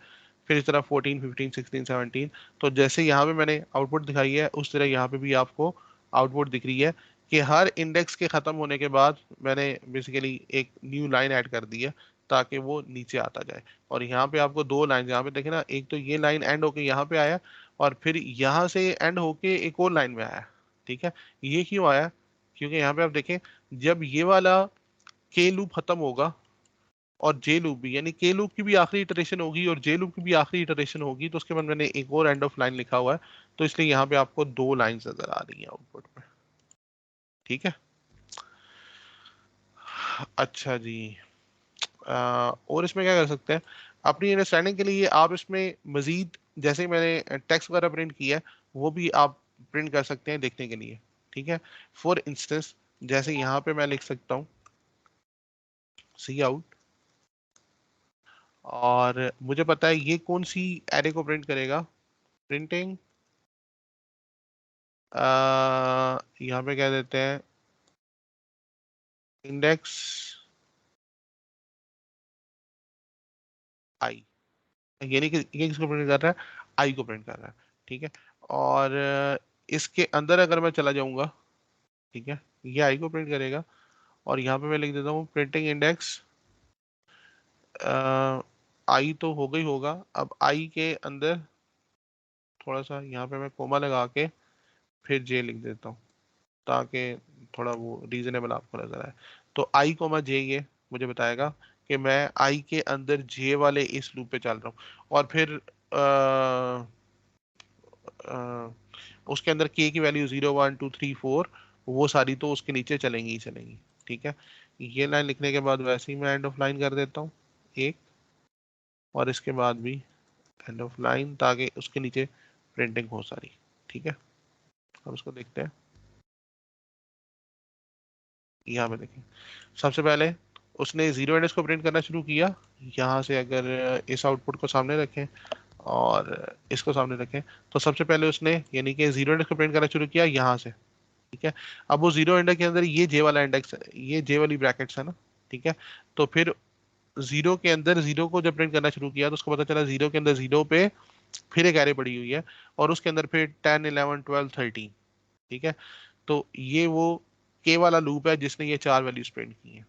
फिर इस तरह 14 15 16 17। तो जैसे यहाँ पे मैंने आउटपुट दिखाई है उस तरह यहाँ पे भी आपको आउटपुट दिख रही है कि हर इंडेक्स के ख़त्म होने के बाद मैंने बेसिकली एक न्यू लाइन ऐड कर दी है ताकि वो नीचे आता जाए। और यहाँ पे आपको 2 लाइन, यहाँ पे देखे ना, एक तो ये लाइन एंड होके यहाँ पे आया, और फिर यहाँ से एंड होके एक और लाइन में आया। ठीक है, ये क्यों आया, क्योंकि यहाँ पे आप देखें जब ये वाला के लूप खत्म होगा और जे लूप भी, यानी के लूप की भी आखिरी इटरेशन होगी और जे लूप की भी आखिरी इटरेशन होगी, तो उसके बाद मैंने एक और एंड ऑफ लाइन लिखा हुआ है, तो इसलिए यहाँ पे आपको 2 लाइंस नजर आ रही है आउटपुट में। ठीक है, अच्छा जी, और इसमें क्या कर सकते हैं, अपनी अंडरस्टैंडिंग के लिए आप इसमें मजीद, जैसे ही मैंने टेक्स्ट वगैरह प्रिंट किया है वो भी आप प्रिंट कर सकते हैं देखने के लिए। ठीक है, फॉर इंस्टेंस जैसे यहाँ पे मैं लिख सकता हूँ सी आउट, और मुझे पता है ये कौन सी एरे को प्रिंट करेगा, प्रिंटिंग, यहाँ पे कह देते हैं इंडेक्स आई। यानी कि ये किसको प्रिंट कर रहा है, आई को प्रिंट कर रहा है, ठीक है। और इसके अंदर अगर मैं चला जाऊंगा, ठीक है, ये आई को प्रिंट करेगा, और यहाँ पे मैं लिख देता हूँ प्रिंटिंग इंडेक्स आई तो होगा ही होगा। अब आई के अंदर थोड़ा सा यहाँ पे मैं कोमा लगा के फिर जे लिख देता हूँ, ताकि थोड़ा वो रीजनेबल आपको नजर आए। तो आई कोमा जे ये मुझे बताएगा कि मैं आई के अंदर जे वाले इस लूप पे चल रहा हूँ, और फिर उसके अंदर के की वैल्यू 0 1 2 3 4, वो सारी तो उसके नीचे चलेंगी ही चलेंगी, ठीक है। ये लाइन लिखने के बाद वैसे ही मैं एंड ऑफ लाइन कर देता हूँ एक, और इसके बाद भी एंड ऑफ लाइन, ताकि उसके नीचे प्रिंटिंग हो सारी, ठीक है। अब उसको देखते हैं। यहाँ पे देखें, सबसे पहले उसने जीरो इंडेक्स को प्रिंट करना शुरू किया। यहाँ से अगर इस आउटपुट को सामने रखें और इसको सामने रखें, तो सबसे पहले उसने यानी कि जीरो इंडेक्स को प्रिंट करना शुरू किया यहाँ से, ठीक है। अब वो जीरो इंडेक्स के अंदर ये जे वाला इंडेक्स, ये जे वाली ब्रैकेट्स है ना, ठीक है। तो फिर जीरो के अंदर जीरो को जब प्रिंट करना शुरू किया, तो उसको पता चला जीरो के अंदर जीरो पे फिर एक एरे पड़ी हुई है, और उसके अंदर फिर 10 11 12 13, ठीक है। तो ये वो के वाला लूप है जिसने ये चार वैल्यूज प्रिंट की है,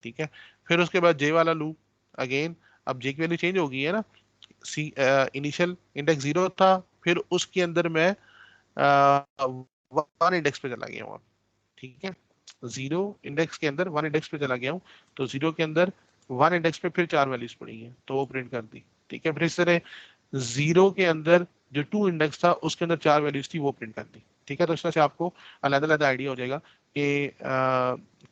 ठीक है। फिर उसके बाद जे वाला लूप अगेन, अब जे की वैल्यू चेंज हो गई है ना, सी इनिशियल इंडेक्स जीरो था, फिर उसके अंदर मैं वन इंडेक्स पे चला गया हूँ, ठीक है। जीरो इंडेक्स के अंदर वन इंडेक्स पे चला गया हूँ, तो जीरो के अंदर वन इंडेक्स पे फिर चार वैल्यूज पड़ी हैं, तो वो प्रिंट कर दी, ठीक है। फिर इस तरह जीरो के अंदर जो टू इंडेक्स था उसके अंदर चार वैल्यूज थी, वो प्रिंट कर दी, ठीक है। तो इस तरह से आपको अलग अलग आइडिया हो जाएगा कि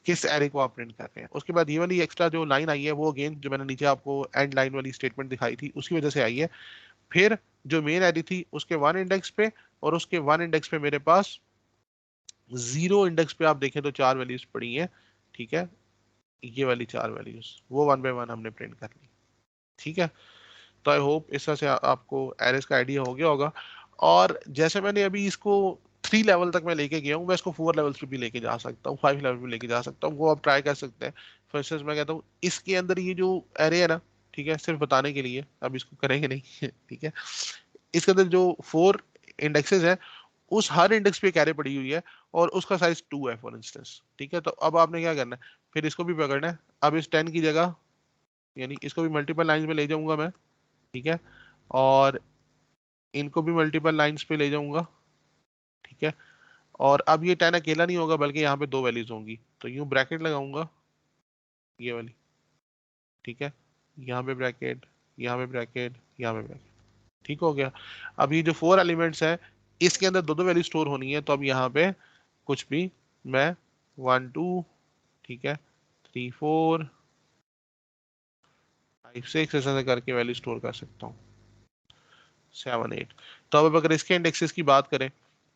किस एरे को आप प्रिंट कर रहे हैं। उसके बाद ये वाली एक्स्ट्रा जो लाइन आई है, वो अगेन जो मैंने नीचे आपको एंड लाइन वाली स्टेटमेंट दिखाई थी उसकी वजह से आई है। फिर जो मेन एरे थी उसके वन इंडेक्स पे, और उसके वन इंडेक्स पे मेरे पास जीरो इंडेक्स पे आप देखें तो चार वैल्यूज पड़ी हैं, ठीक है। ये वाली चार वैल्यूज वो वन बाय वन हमने प्रिंट कर ली, ठीक है। तो आई होप इस तरह से आपको एरेस का आइडिया हो गया होगा। और जैसे मैंने अभी इसको 3 लेवल तक मैं लेके गया हूँ, मैं इसको 4 लेवल्स पे भी लेके जा सकता हूँ, 5 लेवल पे लेके जा सकता हूँ, वो आप ट्राई कर सकते हैं। फॉर इंस्टेंस मैं कहता हूँ इसके अंदर ये जो एरे है ना, ठीक है, सिर्फ बताने के लिए, अब इसको करेंगे नहीं ठीक है। इसके अंदर जो 4 इंडेक्सेस है, उस हर इंडेक्स पे एक एरे पड़ी हुई है, और उसका साइज 2 है फॉर इंस्टेंस, ठीक है। तो अब आपने क्या करना है, फिर इसको भी पकड़ना है। अब इस 10 की जगह, यानी इसको भी मल्टीपल लाइंस में ले जाऊंगा मैं, ठीक है, और इनको भी मल्टीपल लाइंस पे ले जाऊंगा, ठीक है। और अब ये 10 अकेला नहीं होगा, बल्कि यहाँ पे दो वैल्यूज होंगी, तो यूं ब्रैकेट लगाऊंगा ये वाली, ठीक है। यहाँ पे ब्रैकेट, यहाँ पे ब्रैकेट, यहाँ पे ब्रैकेट, ठीक हो गया। अब ये जो 4 एलिमेंट्स है, इसके अंदर दो दो वैल्यू स्टोर होनी है, तो अब यहाँ पे कुछ भी मैं 1 2, ठीक है, 3 4 5 6 ऐसा करके वैल्यू स्टोर कर सकता हूँ, 7 8। तो अब अगर इसके इंडेक्सेस की बात करें,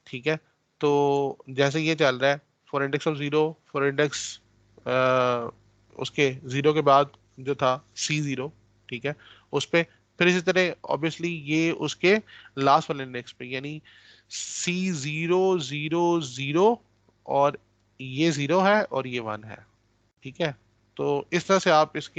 ठीक है, तो जैसे ये चल रहा है for index of zero, for index उसके जीरो के बाद जो था C0, ठीक है, उस पे फिर इसी तरह ऑब्वियसली ये उसके लास्ट वाले इंडेक्स पे, यानी C0 0 0, और ये जीरो है और ये वन है, ठीक है। तो इस तरह से आप इसके